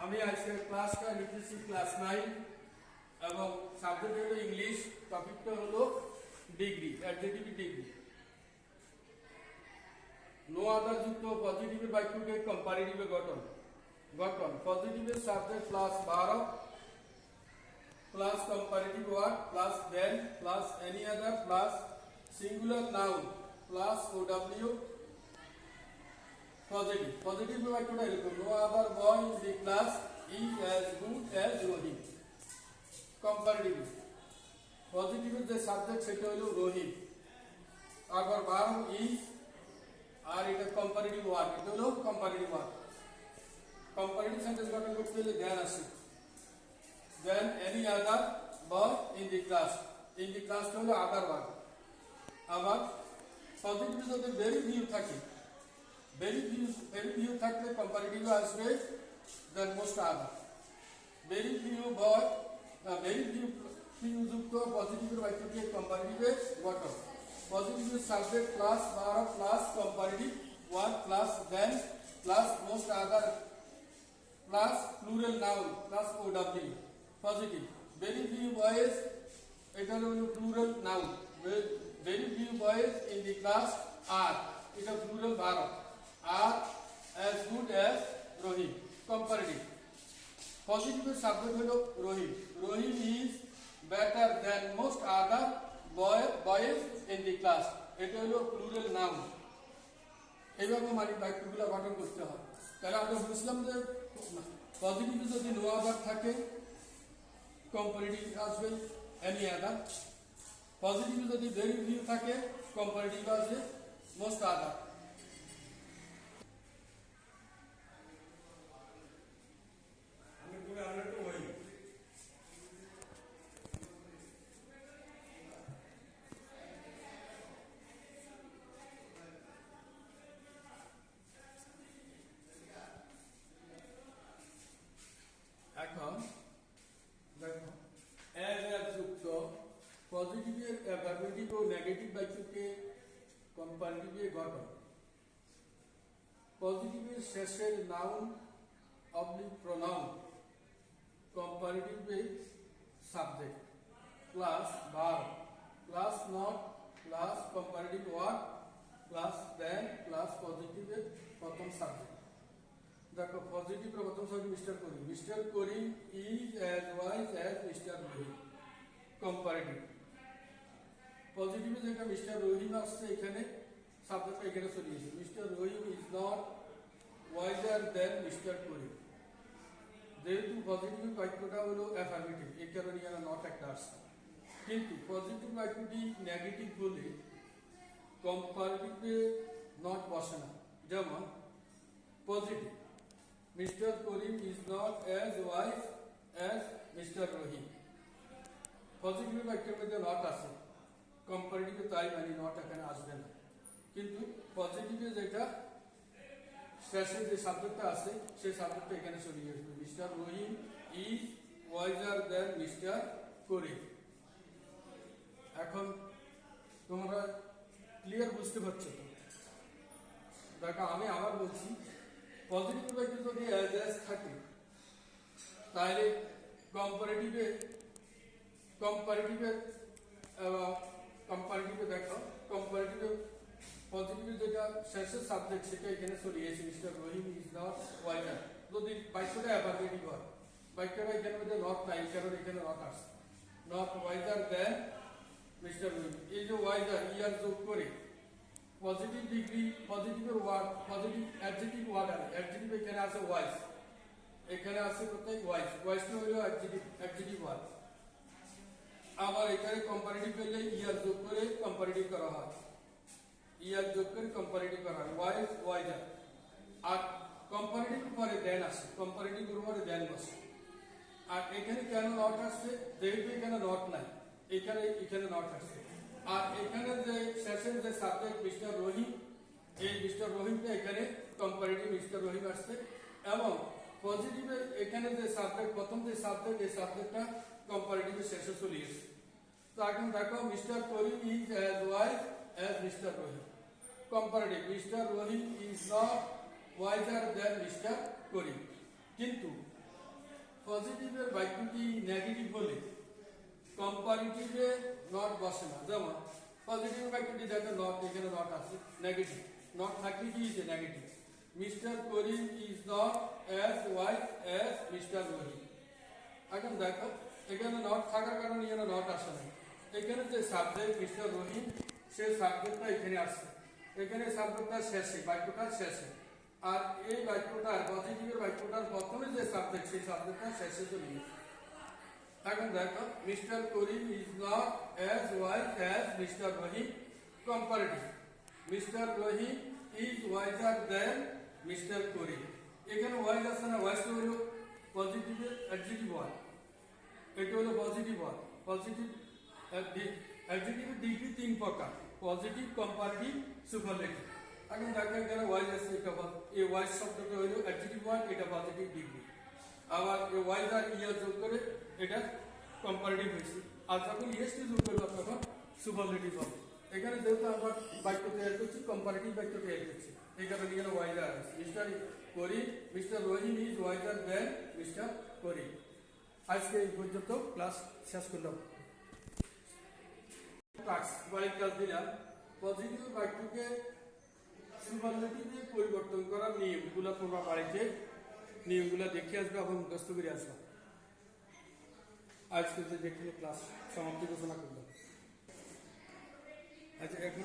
আমি আজকের ক্লাসটা লিখেছি ক্লাস 9 এবং সাবজেক্ট হলো ইংলিশ, টপিকটা হলো degree, adjective degree. No other যুক্ত পজিটিভের বাক্যকে কম্পারেটিভে গঠন পজিটিভের subject plus 12 plus comparative word plus than plus any other plus singular noun plus OW positive বাক্যটা এরকম, no other boy in the class is as good as Rahim. Comparative পজিটিভের যে সাবজেক্ট সেটা হলো রহিম, তারপর ভার্ব ইজ, আর এটা কম্পারেটিভ ওয়ার্ড, এটা হলো কম্পারেটিভ ওয়ার্ড। কম্পারেটিভ সেন্টেন্স গঠন করতে হলে দেন আসে, than any other boy in the class, in the ক্লাসটা হলো আদার ওয়ার্ড। আবার পজিটিভ যদি ভেরি ভিউ থাকে, ভেরি ভিউ থাকলে কম্পারেটিভ আসবে than most other. Very few boy very few যুক্ত পজিটিভের বাক্যকে কম্পারেটিভে গঠন। Positive subject plus 12 plus comparative word plus than plus most other plus plural noun plus OW. Positive very few boys, এটা হলো plural noun, very few boys in the class আর, এটা plural verb, আর as good as Rahim. Comparative পজিটিভের subject হলো Rahim, Rahim is better than most other boys in the class, এটা হলো plural noun. এইভাবে মানে বাক্যগুলো গঠন করতে হয়। তাহলে আমরা বুঝলাম যে পজিটিভে যদি নো আদার থাকে কম্পারেটিভ আসবে এনি আদার, পজিটিভে যদি ভেরি ভিউ থাকে কম্পারেটিভ আসবে মোস্ট আদার। এখন দেখো অ্যাজ যুক্ত পজিটিভের অ্যাফার্মেটিভ ও নেগেটিভ বাক্যকে কম্পারেটিভে গঠন। পজিটিভের শেষের নাউন অবলিক প্রোনাউন কম্পারেটিভে subject plus verb plus not plus comparative word plus than plus পজিটিভের প্রথম সাবজেক্ট। দেখো পজিটিভ প্রথম subject Mister Karim is as wise as Mister Rahim. Comparative পজিটিভে যেটা মিস্টার রহিম আসছে, এখানে সাবজেক্টটা এখানে চলে এসেছে, Mister Rahim is not wiser than Mister Karim. যেহেতু পজিটিভ বাক্যটা হলো অ্যাফার্মেটিভ, এই কারণে এখানে নট একটা আসছে। কিন্তু পজিটিভ বাক্যটি নেগেটিভ হলে কম্পারেটিভে নট বসে না। যেমন positive mister Karim is not as wise as Mister Rahim. Positive বাক্যের মধ্যে নট আছে, কম্পারেটিভে তাই মানে নট এখানে আসবে না। কিন্তু পজিটিভে যেটা শেষে যে সাবজেক্টটা আছে সেই সাবজেক্টটা এখানে চলে আসবে, Mister Rahim is wiser than Mister Karim. এখন তোমরা ক্লিয়ার বুঝতে পারছো তো? দেখো আমি আবার বলছি, পজিটিভ বাক্য যদি অ্যাজ থাকে তাহলে কম্পারেটিভে দেখো কম্পারেটিভে পজিটিভে যেটা শেষের সাবজেক্ট সেটা এখানে চলে এসেছে, Mister Rahim is not wiser. যদি বাক্যটা অ্যাফার্মেটিভ হয়, বাক্যটা এখানে মধ্যে নট নাই, কারণ এখানে নট আসছে, not wiser than Mister Rahim. এই যে ওয়াইজার ইয়ার যোগ করে পজিটিভ ডিগ্রি, পজিটিভের ওয়ার্ড, পজিটিভ অ্যাডজেক্টিভ ওয়ার্ড আছে, অ্যাডজেক্টিভ এখানে আছে ওয়াইজ, এখানে আছে কোথায় ওয়াইজ, ওয়াইজটা হলো অ্যাডজেক্টিভ ওয়ার্ড। আবার এখানে কম্পারেটিভ করলে ইয়ার যোগ করে কম্পারেটিভ করা হয়, ইয়ার যোগ করে কম্পারেটিভ করা হয়, ওয়াইজ ওয়াইজার। আর কম্পারেটিভ পরে দেন আসে, কম্পারেটিভ পরে দেন বসে। আর এখানে কেন নট আসছে? যেহেতু এখানে নট নাই, এখানে নট আসছে। আর এখানে যে শেষের যে সাবজেক্ট মিস্টার রহিম, এই মিস্টার রহিমটা এখানে কম্পারেটিভ মিস্টার রহিম আসছে। এবং পজিটিভে এখানে যে সাবজেক্ট প্রথম যে সাবজেক্ট, এই সাবজেক্টটা কম্পারেটিভের শেষে চলে এসেছে। তো এখন দেখো Mister Karim is as wise as Mister Rahim. Comparative Mister Rahim is not wiser than Mister Karim. কিন্তু পজিটিভের বাক্যটি নেগেটিভ হলে কম্পারেটিভে নট বসে না। যেমন পজিটিভ বাক্যটি দেখো নট, এখানে নট আছে, নেগেটিভ নট থাকলে কি হয়েছে negative. Mister Karim is not as wise as Mister Rahim. এখন দেখো এখানে নট থাকার কারণে এখানে নট আসে না। এখানে যে সাবজেক্ট মিস্টার রহিম, সেই সাবজেক্টটা এখানে আসছে, এখানে সাবজেক্টটা শেষে, বাক্যটার শেষে। আর এই বাক্যটার পজিটিভের বাক্যটার প্রথমে যে সাবজেক্ট, সেই সাবজেক্টটা শেষে চলে গেছে। এখন দেখো Mister Karim is not as wise as Mister Rahim comparative. Mister Rahim is wiser than Mister Karim. এখানে ওয়াইজ আছে না, ওয়াইজটা হলো পজিটিভের অ্যাডজেক্টিভ ওয়ার্ড, এটা হলো পজিটিভ ওয়ার্ড। পজিটিভ অ্যাডজেক্টিভের ডিগ্রি তিন প্রকার, পজিটিভ, কম্পারেটিভ, সুপারলেটিভ। এখন দেখো এখানে ওয়াইজ আছে, এটা এই ওয়াইজ শব্দটা হলো অ্যাডজেক্টিভ ওয়ার্ড, এটা পজিটিভ ডিগ্রি। আবার এই ওয়াইজ আর ইয়ার যোগ করে এটা কম্পারেটিভ হয়েছে। আর যখন ইএসটি যোগ করবো তখন সুপারলেটিভ হবে। এখানে যেহেতু আমরা বাক্য তৈরি করছি, কম্পারেটিভ বাক্য তৈরি করছি, এই কারণে এখানে ওয়াইজ আর আছে। Mister Karim, Mister Rahim is wiser than Mister Karim. আজকে এই পর্যন্ত ক্লাস শেষ করলাম। বাড়ির কাজ দিলাম, পজিটিভ বাক্যকে সুপারলেটিভে পরিবর্তন করার নিয়মগুলো তোমরা বাড়িতে নিয়মগুলো দেখে আসবে এবং মুখস্থ করে আসবে। আজকে যে দেখলে ক্লাস সমাপ্তি ঘোষণা করলাম। আচ্ছা এখন